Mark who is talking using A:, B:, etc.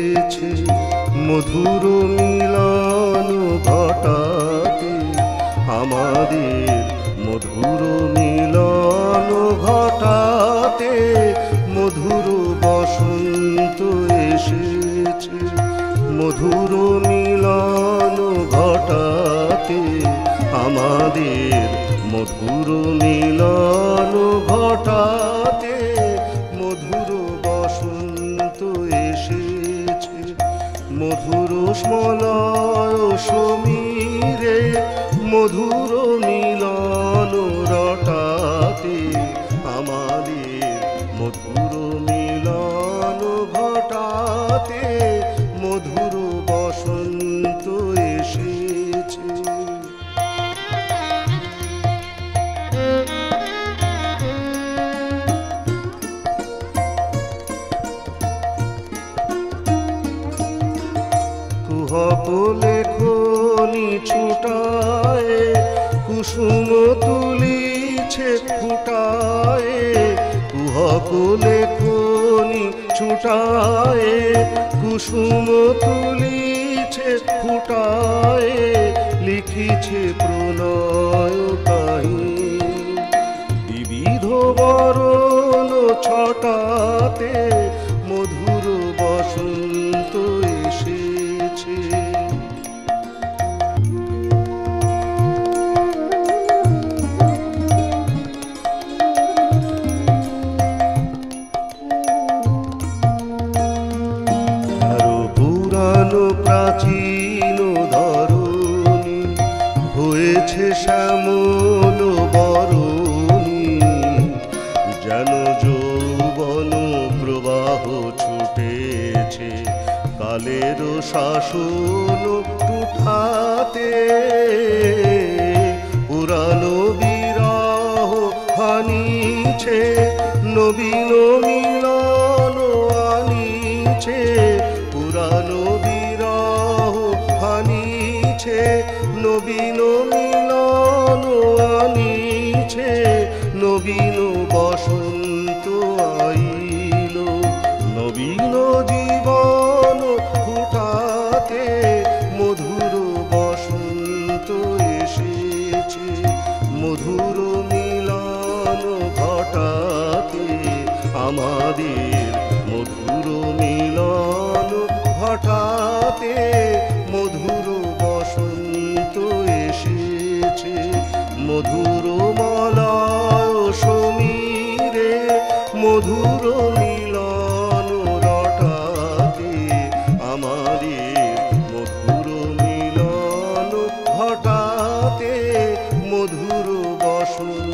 A: এসেছে মধুর মিলন ঘটাতে আমাদের মধুর মিলন ঘটাতে মধুর বসন্ত এসেছে মধুর মিলন ঘটাতে আমাদের মধুর মিলন ঘটাতে মধুর বসন্ত এসেছে মধুর স্মলয় সমীরে মধুর মিলন রটাতে আমাদের মধুর মিলন ঘটাতে মধুর বসন্ত এসেছে। কুহক লেখনি ছুটায় কুসুম তুলিছে ফুটায় কুহক লেখনি ছুটায় কুসুম তুলিছে ফুটায় লিখিছে প্রণয় কাহিনী বিবিধ বরণ ছটাতে মধুর বসন্ত এসেছে। পুরানো প্রাচীন ধরণী হয়েছে শ্যামল বরণী যেন যৌবন প্রবাহ ছুটেছে কালের শাসন টুটাতে পুরানো বিরহ হানিছে নবীন মিলন আনিছে পুরানো বিরহ হানিছে নবীন মিলন আনিছে নবীন বসন্ত আইল নবীন জীবন ফুটাতে মধুর বসন্ত এসেছে মধুর মিলন ঘটাতে আমাদের মধুর মিলন ঘটাতে মধুর বসন্ত এসেছে মধুর মলয় সমীরে মধুর মিলন রটাতে আমাদের মধুর মিলন ঘটাতে মধুর বসন্ত